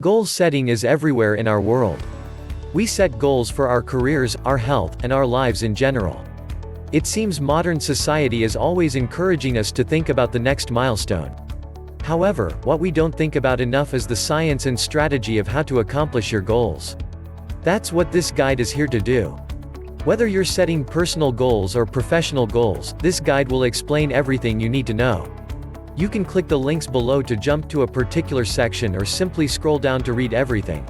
Goal setting is everywhere in our world. We set goals for our careers, our health, and our lives in general. It seems modern society is always encouraging us to think about the next milestone. However, what we don't think about enough is the science and strategy of how to accomplish your goals. That's what this guide is here to do. Whether you're setting personal goals or professional goals, this guide will explain everything you need to know. You can click the links below to jump to a particular section or simply scroll down to read everything.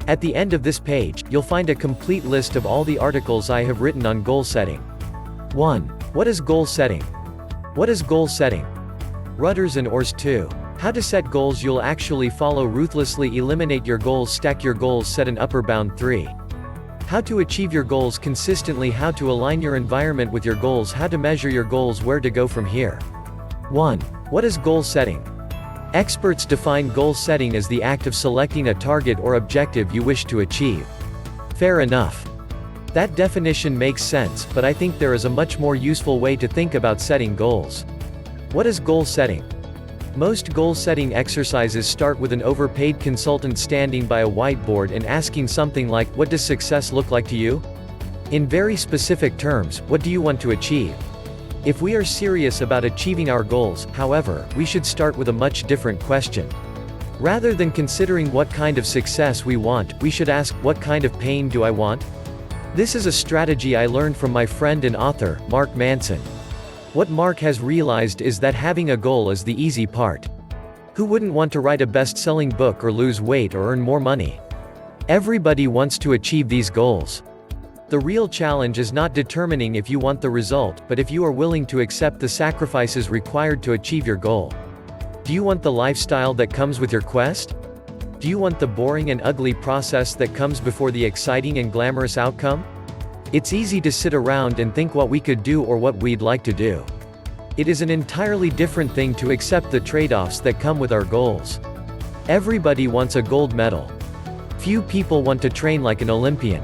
At the end of this page, you'll find a complete list of all the articles I have written on goal setting. 1. What is goal setting? What is goal setting? Rudders and oars. 2. How to set goals you'll actually follow. Ruthlessly eliminate your goals. Stack your goals. Set an upper bound. 3. How to achieve your goals consistently. How to align your environment with your goals. How to measure your goals. Where to go from here. 1. What is goal setting? Experts define goal setting as the act of selecting a target or objective you wish to achieve. Fair enough. That definition makes sense, but I think there is a much more useful way to think about setting goals. What is goal setting? Most goal-setting exercises start with an overpaid consultant standing by a whiteboard and asking something like, "What does success look like to you?" In very specific terms, what do you want to achieve? If we are serious about achieving our goals, however, we should start with a much different question. Rather than considering what kind of success we want, we should ask, what kind of pain do I want? This is a strategy I learned from my friend and author, Mark Manson. What Mark has realized is that having a goal is the easy part. Who wouldn't want to write a best-selling book or lose weight or earn more money? Everybody wants to achieve these goals. The real challenge is not determining if you want the result, but if you are willing to accept the sacrifices required to achieve your goal. Do you want the lifestyle that comes with your quest? Do you want the boring and ugly process that comes before the exciting and glamorous outcome? It's easy to sit around and think what we could do or what we'd like to do. It is an entirely different thing to accept the trade-offs that come with our goals. Everybody wants a gold medal. Few people want to train like an Olympian.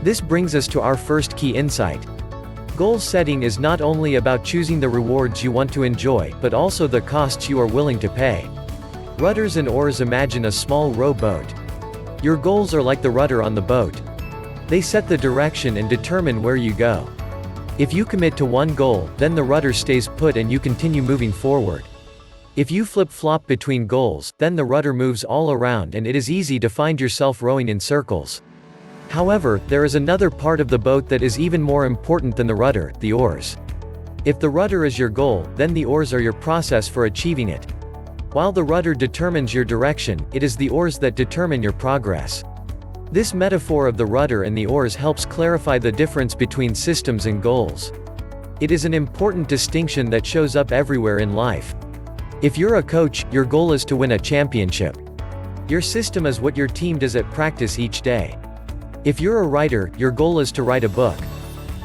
This brings us to our first key insight. Goal setting is not only about choosing the rewards you want to enjoy, but also the costs you are willing to pay. Rudders and oars. Imagine a small rowboat. Your goals are like the rudder on the boat. They set the direction and determine where you go. If you commit to one goal, then the rudder stays put and you continue moving forward. If you flip-flop between goals, then the rudder moves all around and it is easy to find yourself rowing in circles. However, there is another part of the boat that is even more important than the rudder, the oars. If the rudder is your goal, then the oars are your process for achieving it. While the rudder determines your direction, it is the oars that determine your progress. This metaphor of the rudder and the oars helps clarify the difference between systems and goals. It is an important distinction that shows up everywhere in life. If you're a coach, your goal is to win a championship. Your system is what your team does at practice each day. If you're a writer, your goal is to write a book.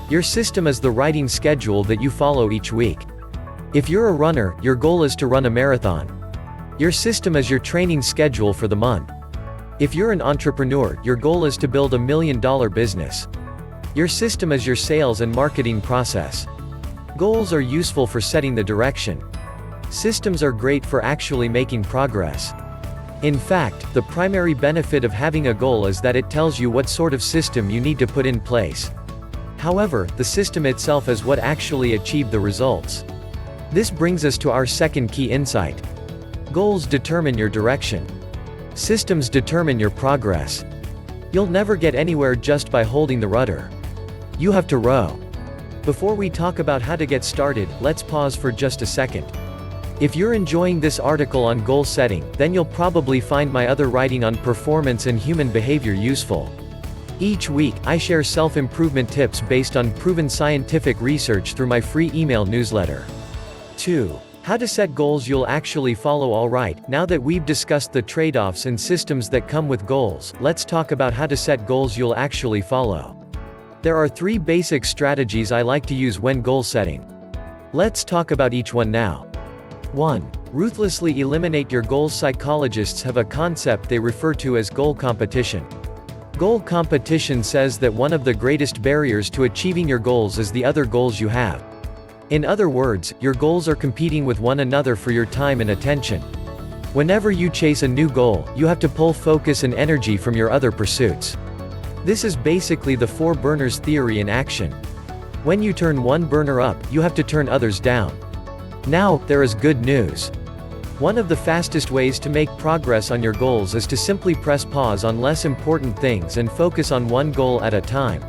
Your system is the writing schedule that you follow each week. If you're a runner, your goal is to run a marathon. Your system is your training schedule for the month. If you're an entrepreneur, your goal is to build $1 million business. Your system is your sales and marketing process. Goals are useful for setting the direction. Systems are great for actually making progress. In fact, the primary benefit of having a goal is that it tells you what sort of system you need to put in place. However, the system itself is what actually achieved the results. This brings us to our second key insight. Goals determine your direction. Systems determine your progress. You'll never get anywhere just by holding the rudder. You have to row. Before we talk about how to get started, let's pause for just a second. If you're enjoying this article on goal setting, then you'll probably find my other writing on performance and human behavior useful. Each week, I share self-improvement tips based on proven scientific research through my free email newsletter. 2. How to set goals you'll actually follow. Alright, now that we've discussed the trade-offs and systems that come with goals, let's talk about how to set goals you'll actually follow. There are 3 basic strategies I like to use when goal setting. Let's talk about each one now. 1. Ruthlessly eliminate your goals. Psychologists have a concept they refer to as goal competition. Goal competition says that one of the greatest barriers to achieving your goals is the other goals you have. In other words, your goals are competing with one another for your time and attention. Whenever you chase a new goal, you have to pull focus and energy from your other pursuits. This is basically the four burners theory in action. When you turn one burner up, you have to turn others down. Now, there is good news. One of the fastest ways to make progress on your goals is to simply press pause on less important things and focus on one goal at a time.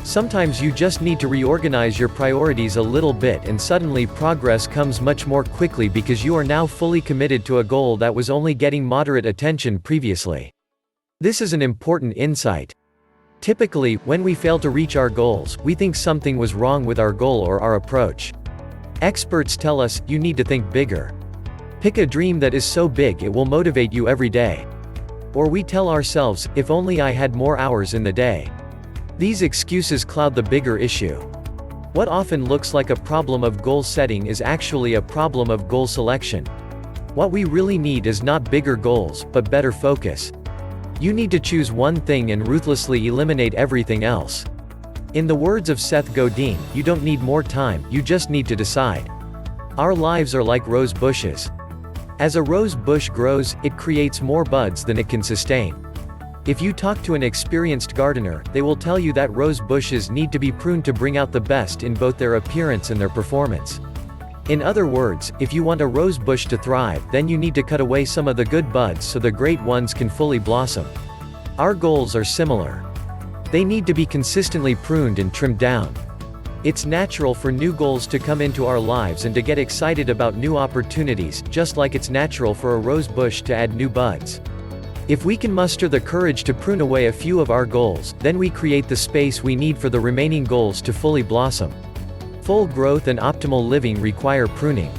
Sometimes you just need to reorganize your priorities a little bit and suddenly progress comes much more quickly because you are now fully committed to a goal that was only getting moderate attention previously. This is an important insight. Typically, when we fail to reach our goals, we think something was wrong with our goal or our approach. Experts tell us, you need to think bigger. Pick a dream that is so big it will motivate you every day. Or we tell ourselves, if only I had more hours in the day. These excuses cloud the bigger issue. What often looks like a problem of goal setting is actually a problem of goal selection. What we really need is not bigger goals, but better focus. You need to choose one thing and ruthlessly eliminate everything else. In the words of Seth Godin, you don't need more time, you just need to decide. Our lives are like rose bushes. As a rose bush grows, it creates more buds than it can sustain. If you talk to an experienced gardener, they will tell you that rose bushes need to be pruned to bring out the best in both their appearance and their performance. In other words, if you want a rose bush to thrive, then you need to cut away some of the good buds so the great ones can fully blossom. Our goals are similar. They need to be consistently pruned and trimmed down. It's natural for new goals to come into our lives and to get excited about new opportunities, just like it's natural for a rose bush to add new buds. If we can muster the courage to prune away a few of our goals, then we create the space we need for the remaining goals to fully blossom. Full growth and optimal living require pruning.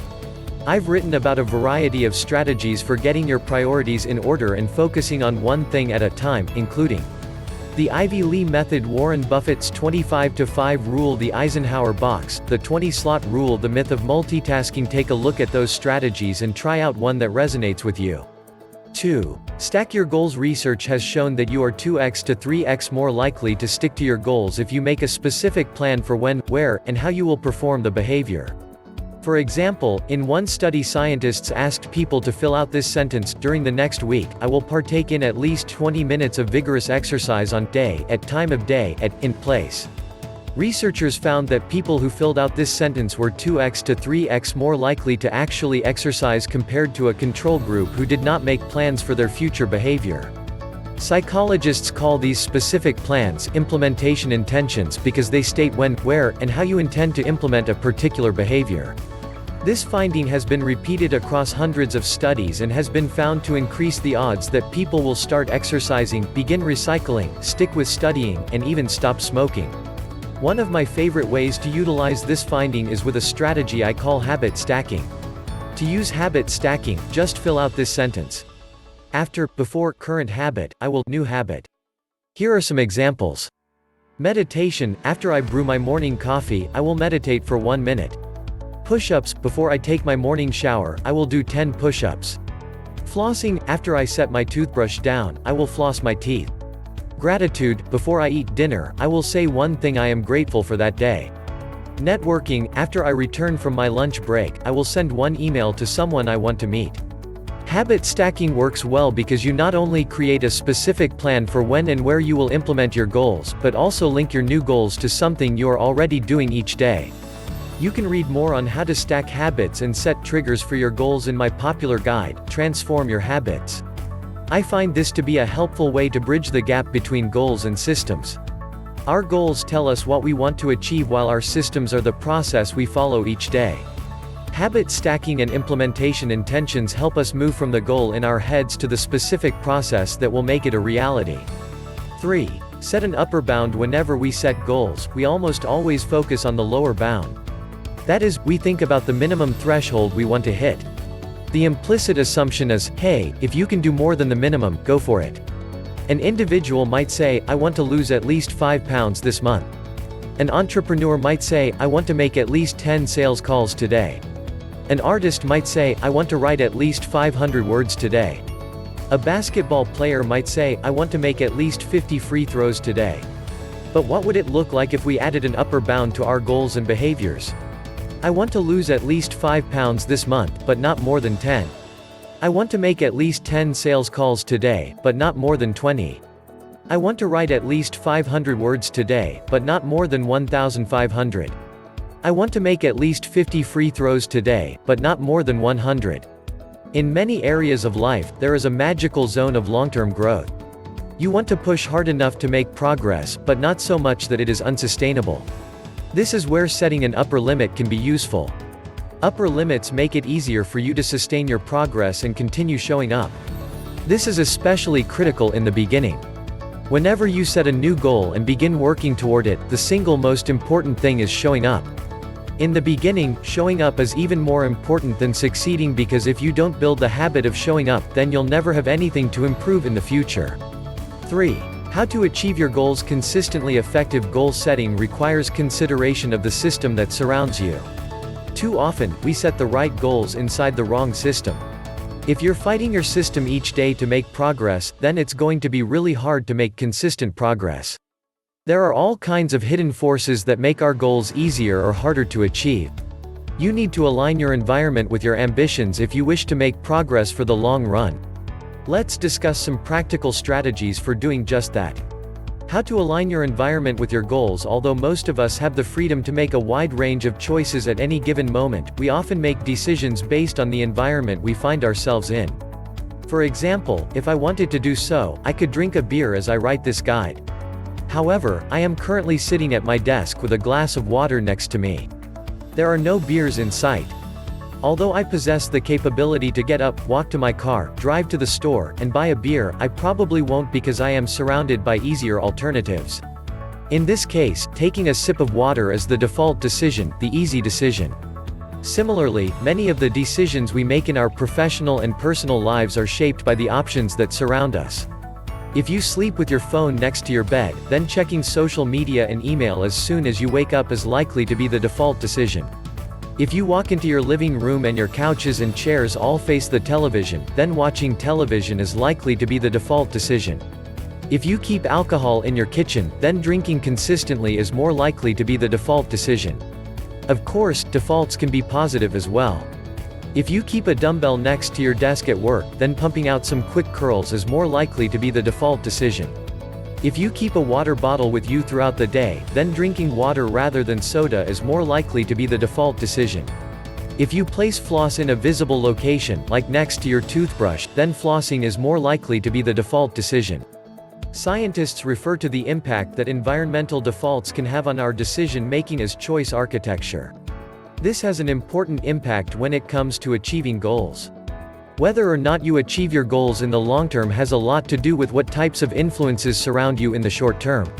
I've written about a variety of strategies for getting your priorities in order and focusing on one thing at a time, including the Ivy Lee method, Warren Buffett's 25-to-5 rule, the Eisenhower box, the 20-slot rule, the myth of multitasking. Take a look at those strategies and try out one that resonates with you. 2. Stack your goals. Research has shown that you are 2x to 3x more likely to stick to your goals if you make a specific plan for when, where, and how you will perform the behavior. For example, in one study scientists asked people to fill out this sentence: during the next week, I will partake in at least 20 minutes of vigorous exercise on day, at time of day, in place. Researchers found that people who filled out this sentence were 2x to 3x more likely to actually exercise compared to a control group who did not make plans for their future behavior. Psychologists call these specific plans implementation intentions because they state when, where, and how you intend to implement a particular behavior. This finding has been repeated across hundreds of studies and has been found to increase the odds that people will start exercising, begin recycling, stick with studying, and even stop smoking. One of my favorite ways to utilize this finding is with a strategy I call habit stacking. To use habit stacking, just fill out this sentence. After, before, current habit, I will, new habit. Here are some examples. Meditation: after I brew my morning coffee, I will meditate for 1 minute. Push-ups: before I take my morning shower, I will do 10 push-ups. Flossing: after I set my toothbrush down, I will floss my teeth. Gratitude: before I eat dinner, I will say one thing I am grateful for that day. Networking: after I return from my lunch break, I will send one email to someone I want to meet. Habit stacking works well because you not only create a specific plan for when and where you will implement your goals, but also link your new goals to something you are already doing each day. You can read more on how to stack habits and set triggers for your goals in my popular guide, Transform Your Habits. I find this to be a helpful way to bridge the gap between goals and systems. Our goals tell us what we want to achieve while our systems are the process we follow each day. Habit stacking and implementation intentions help us move from the goal in our heads to the specific process that will make it a reality. 3. Set an upper bound. Whenever we set goals, we almost always focus on the lower bound. That is, we think about the minimum threshold we want to hit. The implicit assumption is, hey, if you can do more than the minimum, go for it. An individual might say, I want to lose at least 5 pounds this month. An entrepreneur might say, I want to make at least 10 sales calls today. An artist might say, I want to write at least 500 words today. A basketball player might say, I want to make at least 50 free throws today. But what would it look like if we added an upper bound to our goals and behaviors? I want to lose at least 5 pounds this month, but not more than 10. I want to make at least 10 sales calls today, but not more than 20. I want to write at least 500 words today, but not more than 1,500. I want to make at least 50 free throws today, but not more than 100. In many areas of life, there is a magical zone of long-term growth. You want to push hard enough to make progress, but not so much that it is unsustainable. This is where setting an upper limit can be useful. Upper limits make it easier for you to sustain your progress and continue showing up. This is especially critical in the beginning. Whenever you set a new goal and begin working toward it, the single most important thing is showing up. In the beginning, showing up is even more important than succeeding, because if you don't build the habit of showing up, then you'll never have anything to improve in the future. 3. How to achieve your goals consistently. Effective goal setting requires consideration of the system that surrounds you. Too often, we set the right goals inside the wrong system. If you're fighting your system each day to make progress, then it's going to be really hard to make consistent progress. There are all kinds of hidden forces that make our goals easier or harder to achieve. You need to align your environment with your ambitions if you wish to make progress for the long run. Let's discuss some practical strategies for doing just that. How to align your environment with your goals. Although most of us have the freedom to make a wide range of choices at any given moment, we often make decisions based on the environment we find ourselves in. For example, if I wanted to do so, I could drink a beer as I write this guide. However, I am currently sitting at my desk with a glass of water next to me. There are no beers in sight. Although I possess the capability to get up, walk to my car, drive to the store, and buy a beer, I probably won't, because I am surrounded by easier alternatives. In this case, taking a sip of water is the default decision, the easy decision. Similarly, many of the decisions we make in our professional and personal lives are shaped by the options that surround us. If you sleep with your phone next to your bed, then checking social media and email as soon as you wake up is likely to be the default decision. If you walk into your living room and your couches and chairs all face the television, then watching television is likely to be the default decision. If you keep alcohol in your kitchen, then drinking consistently is more likely to be the default decision. Of course, defaults can be positive as well. If you keep a dumbbell next to your desk at work, then pumping out some quick curls is more likely to be the default decision. If you keep a water bottle with you throughout the day, then drinking water rather than soda is more likely to be the default decision. If you place floss in a visible location, like next to your toothbrush, then flossing is more likely to be the default decision. Scientists refer to the impact that environmental defaults can have on our decision-making as choice architecture. This has an important impact when it comes to achieving goals. Whether or not you achieve your goals in the long term has a lot to do with what types of influences surround you in the short term.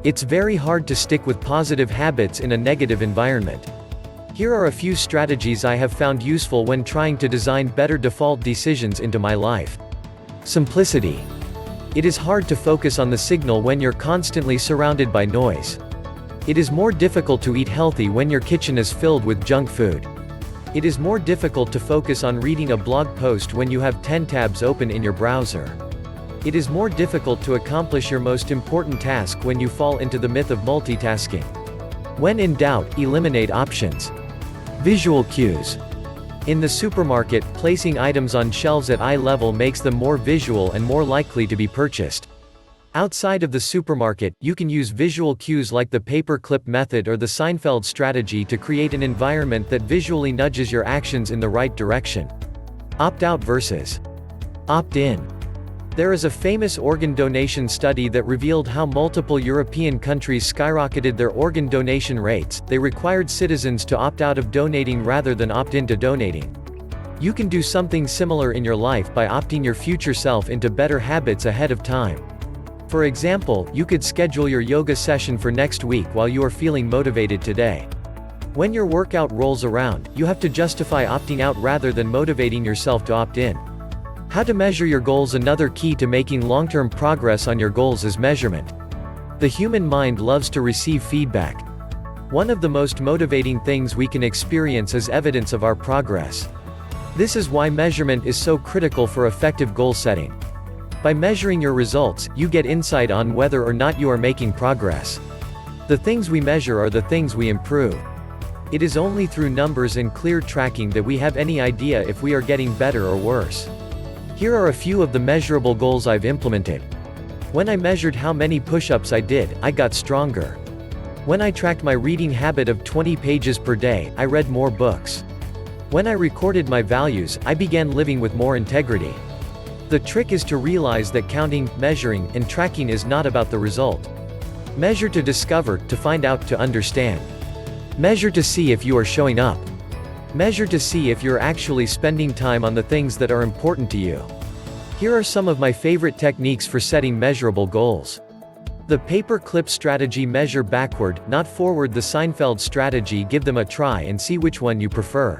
It's very hard to stick with positive habits in a negative environment. Here are a few strategies I have found useful when trying to design better default decisions into my life. Simplicity. It is hard to focus on the signal when you're constantly surrounded by noise. It is more difficult to eat healthy when your kitchen is filled with junk food. It is more difficult to focus on reading a blog post when you have 10 tabs open in your browser. It is more difficult to accomplish your most important task when you fall into the myth of multitasking. When in doubt, eliminate options. Visual cues. In the supermarket, placing items on shelves at eye level makes them more visual and more likely to be purchased. Outside of the supermarket, you can use visual cues like the paperclip method or the Seinfeld strategy to create an environment that visually nudges your actions in the right direction. Opt out versus opt in. There is a famous organ donation study that revealed how multiple European countries skyrocketed their organ donation rates. They required citizens to opt out of donating rather than opt into donating. You can do something similar in your life by opting your future self into better habits ahead of time. For example, you could schedule your yoga session for next week while you are feeling motivated today. When your workout rolls around, you have to justify opting out rather than motivating yourself to opt in. How to measure your goals. Another key to making long-term progress on your goals is measurement. The human mind loves to receive feedback. One of the most motivating things we can experience is evidence of our progress. This is why measurement is so critical for effective goal setting. By measuring your results, you get insight on whether or not you are making progress. The things we measure are the things we improve. It is only through numbers and clear tracking that we have any idea if we are getting better or worse. Here are a few of the measurable goals I've implemented. When I measured how many push-ups I did, I got stronger. When I tracked my reading habit of 20 pages per day, I read more books. When I recorded my values, I began living with more integrity. The trick is to realize that counting, measuring, and tracking is not about the result. Measure to discover, to find out, to understand. Measure to see if you are showing up. Measure to see if you're actually spending time on the things that are important to you. Here are some of my favorite techniques for setting measurable goals. The paper clip strategy: measure backward, not forward. The Seinfeld strategy: give them a try and see which one you prefer.